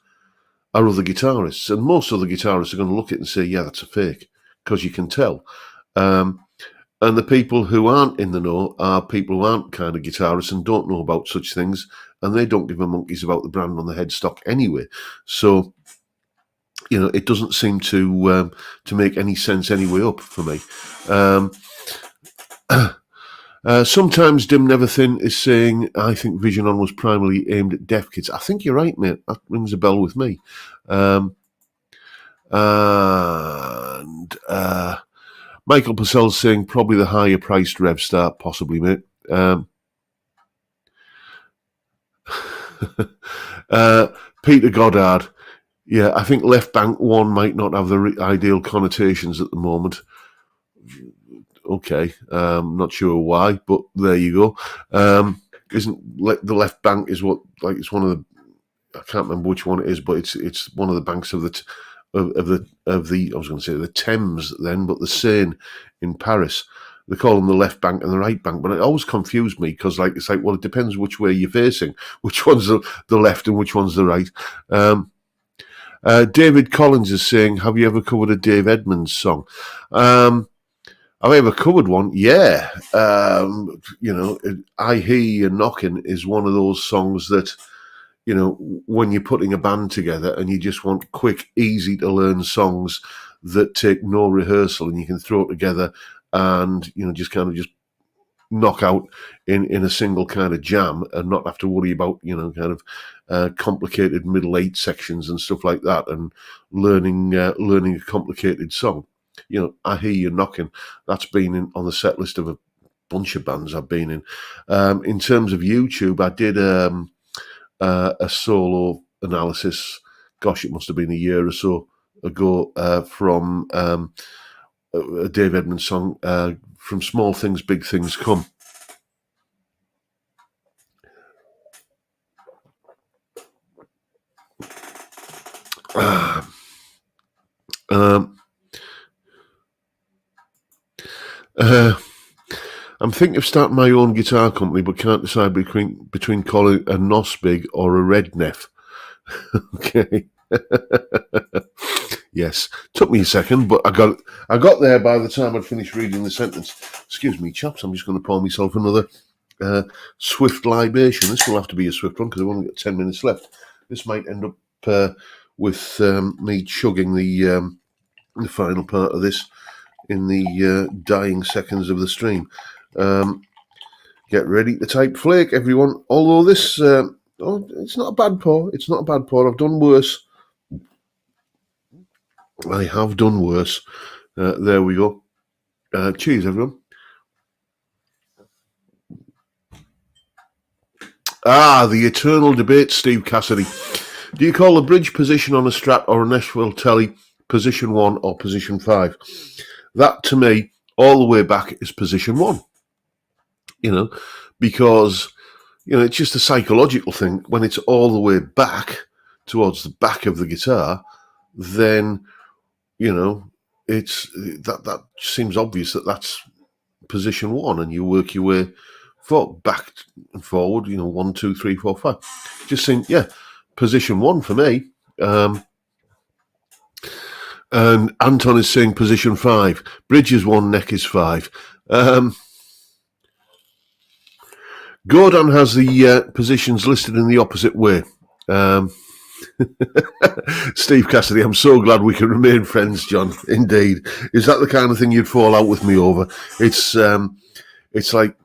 are other guitarists, and most other guitarists are going to look at it and say, yeah, that's a fake, because you can tell. And the people who aren't in the know are people who aren't kind of guitarists and don't know about such things, and they don't give a monkeys about the brand on the headstock anyway. So, it doesn't seem to make any sense anyway up for me. Sometimes Dim Never Thin is saying, I think Vision On was primarily aimed at deaf kids. I think you're right, mate. That rings a bell with me. Michael Purcell's saying probably the higher priced Revstar, possibly, mate. Peter Goddard. Yeah, I think Left Bank 1 might not have the ideal connotations at the moment. Okay, not sure why, but there you go. Isn't the Left Bank is what, like, it's one of the, I can't remember which one it is, but it's one of the banks of the I was going to say the Thames then, but the Seine in Paris. They call them the left bank and the right bank, but it always confused me, because it's like, well, it depends which way you're facing, which one's the left and which one's the right. David Collins is saying, have you ever covered a Dave Edmunds song? Have I ever covered one? Yeah. I Hear You Knocking is one of those songs that, when you're putting a band together and you just want quick, easy to learn songs that take no rehearsal and you can throw it together and, just knock out in a single kind of jam and not have to worry about, complicated middle eight sections and stuff like that, and learning a complicated song. I Hear You Knocking. That's been on the set list of a bunch of bands I've been in. In terms of YouTube, I did a solo analysis. Gosh, it must have been a year or so ago, from a Dave Edmunds song, From Small Things, Big Things Come. I'm thinking of starting my own guitar company, but can't decide between calling a Nosbig or a Redneff. Okay. Yes, took me a second, but I got there by the time I'd finished reading the sentence. Excuse me, chaps, I'm just going to pour myself another swift libation. This will have to be a swift one because I've only got 10 minutes left. This might end up with me chugging the final part of this in the dying seconds of the stream. Get ready to type flake, everyone. Although this, it's not a bad pour. It's not a bad pour. I've done worse. I have done worse. There we go. Cheers, everyone. The eternal debate, Steve Cassidy. Do you call the bridge position on a Strat or a Nashville Telly position 1 or position 5? That, to me, all the way back is position 1. Because, it's just a psychological thing. When it's all the way back towards the back of the guitar, then, it's that seems obvious that that's position 1, and you work your way back and forward, 1, 2, 3, 4, 5. Just seems, position 1 for me. And Anton is saying position 5. Bridge is 1, neck is 5. Gordon has the positions listed in the opposite way. Steve Cassidy, I'm so glad we can remain friends, John. Indeed. Is that the kind of thing you'd fall out with me over? It's like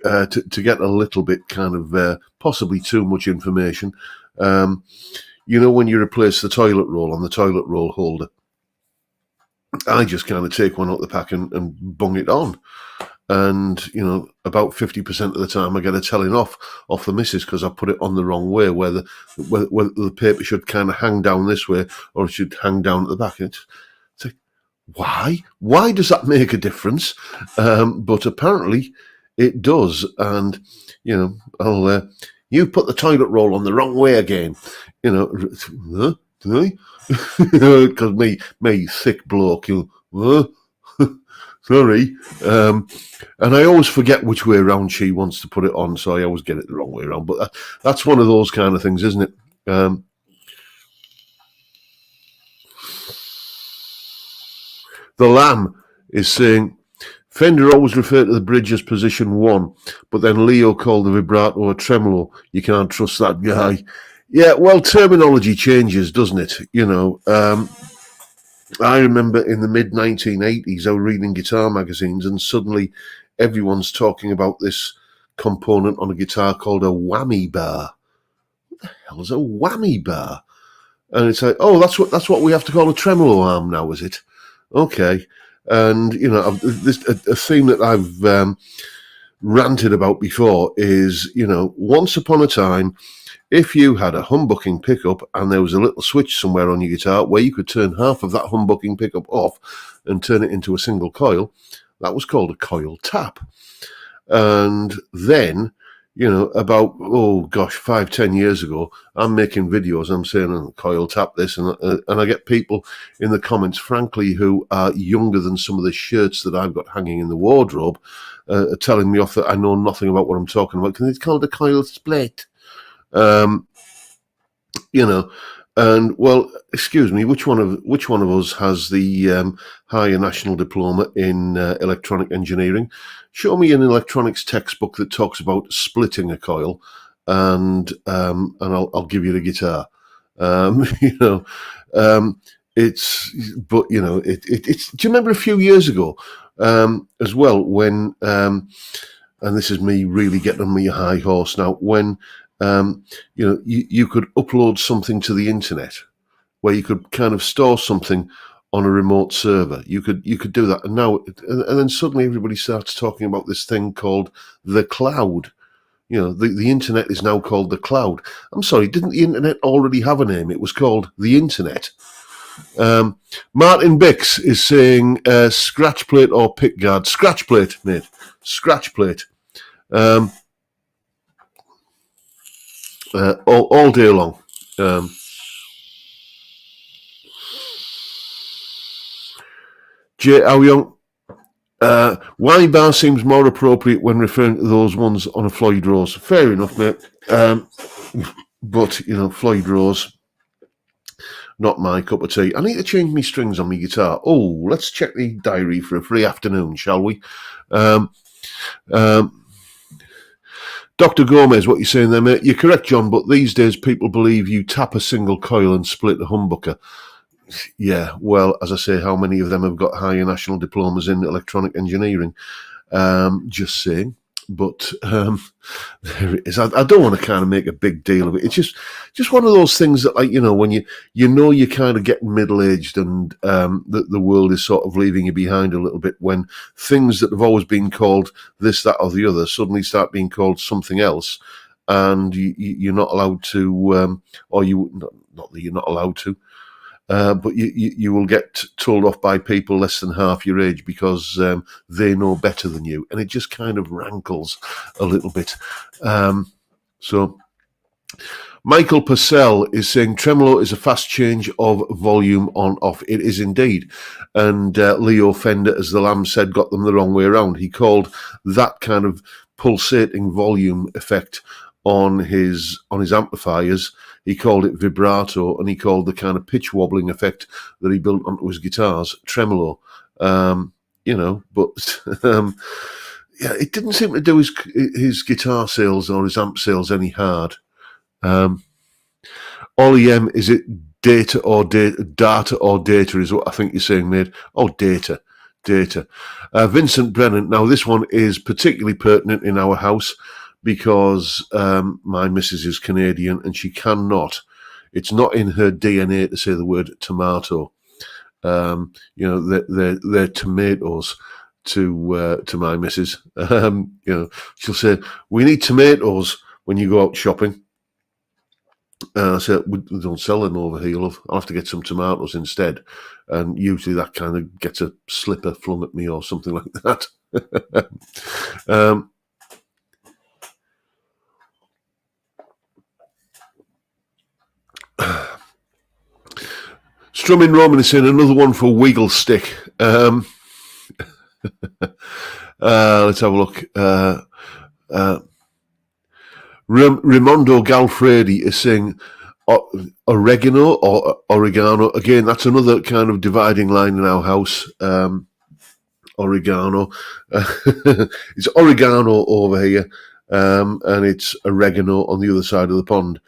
to get a little bit kind of possibly too much information. You know, when you replace the toilet roll on the toilet roll holder, I just kind of take one out the pack and bung it on. And, you know, about 50% of the time I get a telling off the missus because I put it on the wrong way, where the paper should kind of hang down this way or it should hang down at the back. It's like, why? Why does that make a difference? But apparently it does. And, you know, you put the toilet roll on the wrong way again. You know, because me thick bloke, you sorry. And I always forget which way around she wants to put it on, so I always get it the wrong way around. But that's one of those kind of things, isn't it? The Lamb is saying, Fender always referred to the bridge as position 1, but then Leo called the vibrato a tremolo. You can't trust that guy. Yeah, well, terminology changes, doesn't it? You know, I remember in the mid-1980s, I was reading guitar magazines, and suddenly everyone's talking about this component on a guitar called a whammy bar. What the hell is a whammy bar? And it's like, oh, that's what we have to call a tremolo arm now, is it? Okay. And, you know, a theme that I've ranted about before is, you know, once upon a time, if you had a humbucking pickup and there was a little switch somewhere on your guitar where you could turn half of that humbucking pickup off and turn it into a single coil, that was called a coil tap. And then, you know, about, 5-10 years ago, I'm making videos, I'm saying, coil tap this, and I get people in the comments, frankly, who are younger than some of the shirts that I've got hanging in the wardrobe, telling me off that I know nothing about what I'm talking about, because it's called a coil split. You know, and well, excuse me, which one of us has the higher national diploma in electronic engineering? Show me an electronics textbook that talks about splitting a coil, and I'll give you the guitar. You know, it's, but you know, it's. Do you remember a few years ago, as well, when and this is me really getting on my high horse now, when you know, you could upload something to the internet, where you could kind of store something on a remote server. You could do that, and now and then suddenly everybody starts talking about this thing called the cloud. You know, the internet is now called the cloud. I'm sorry, didn't the internet already have a name? It was called the internet. Martin Bix is saying scratch plate or pick guard. Scratch plate, mate. Scratch plate. All day long. Jay Aoyong, Y bar seems more appropriate when referring to those ones on a Floyd Rose. Fair enough, mate. But, you know, Floyd Rose, not my cup of tea. I need to change my strings on my guitar. Oh, let's check the diary for a free afternoon, shall we? Dr. Gomez, what you're saying there, mate? You're correct, John, but these days people believe you tap a single coil and split the humbucker. Yeah, well, as I say, how many of them have got higher national diplomas in electronic engineering? Just saying. But there it is. I don't want to kind of make a big deal of it. It's just one of those things that, like, you know, when you're kind of getting middle-aged and the world is sort of leaving you behind a little bit, when things that have always been called this, that, or the other suddenly start being called something else, and you're not allowed to, or you not that you're not allowed to. But you will get told off by people less than half your age because they know better than you, and it just kind of rankles a little bit. So Michael Purcell is saying tremolo is a fast change of volume on off. It is indeed, and Leo Fender, as the Lamb said, got them the wrong way around. He called that kind of pulsating volume effect on his amplifiers, he called it vibrato, and he called the kind of pitch wobbling effect that he built onto his guitars tremolo. You know, but yeah, it didn't seem to do his guitar sales or his amp sales any hard. Ollie M, is it data or data is what I think you're saying, mate. Oh, data. Vincent Brennan. Now, this one is particularly pertinent in our house because my missus is Canadian and she cannot. It's not in her DNA to say the word tomato. They're tomatoes to my missus. She'll say, "We need tomatoes when you go out shopping." I said, "We don't sell them over here, love. I'll have to get some tomatoes instead." And usually that kind of gets a slipper flung at me or something like that. Strumming Roman is saying another one for Wiggle Stick. Let's have a look. Raimondo Galfredi is saying oregano or oregano. Again, that's another kind of dividing line in our house. Oregano. It's oregano over here, and it's oregano on the other side of the pond.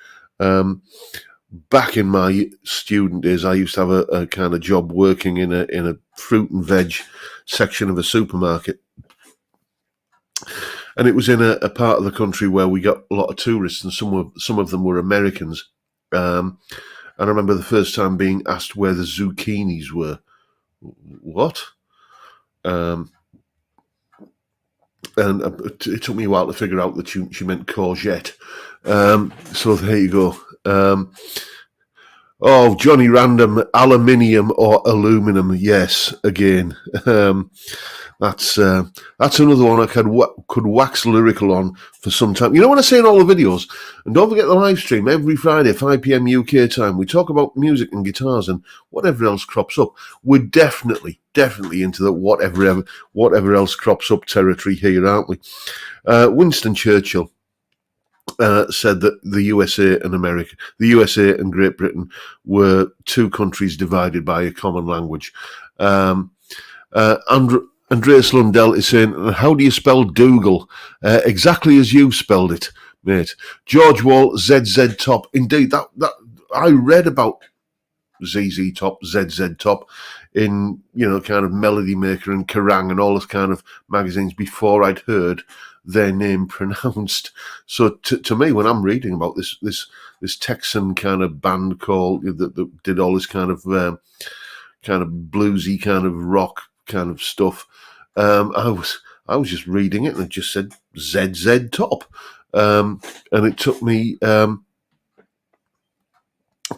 Back in my student days, I used to have a kind of job working in a fruit and veg section of a supermarket. And it was in a part of the country where we got a lot of tourists, and some of them were Americans. And I remember the first time being asked where the zucchinis were. What? And it took me a while to figure out that she meant courgette. So there you go. Johnny Random, aluminium or aluminum? Yes, again. That's another one I could wax lyrical on for some time. You know what I say in all the videos? And don't forget the live stream every Friday, 5 p.m. UK time. We talk about music and guitars and whatever else crops up. We're definitely into the whatever else crops up territory here, aren't we? Winston Churchill said that the USA and Great Britain were two countries divided by a common language. Andreas Lundell is saying, how do you spell Dougal? Exactly as you spelled it, mate. George Wall, ZZ Top. Indeed, that I read about ZZ Top, ZZ Top in, kind of Melody Maker and Kerrang and all those kind of magazines before I'd heard their name pronounced. So to me, when I'm reading about this Texan kind of band called that did all this kind of bluesy kind of rock kind of stuff, I was just reading it and it just said ZZ Top, and it took me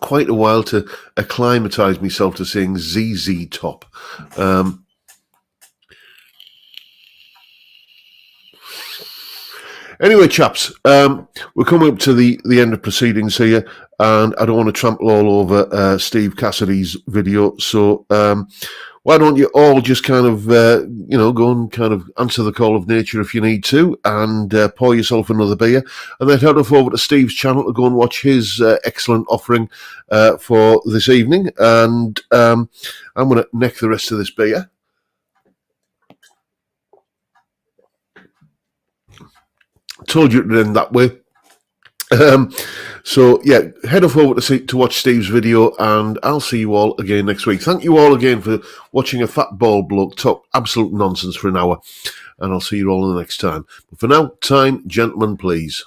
quite a while to acclimatise myself to saying ZZ Top. Anyway, chaps, we're coming up to the end of proceedings here, and I don't want to trample all over Steve Cassidy's video, so why don't you all just kind of, go and kind of answer the call of nature if you need to, and pour yourself another beer, and then head off over to Steve's channel to go and watch his excellent offering for this evening, and I'm going to neck the rest of this beer. Told you to end that way. So yeah, head off over to watch Steve's video, and I'll see you all again next week. Thank you all again for watching a fat bald bloke talk absolute nonsense for an hour, and I'll see you all the next time. But for now, time, gentlemen, please.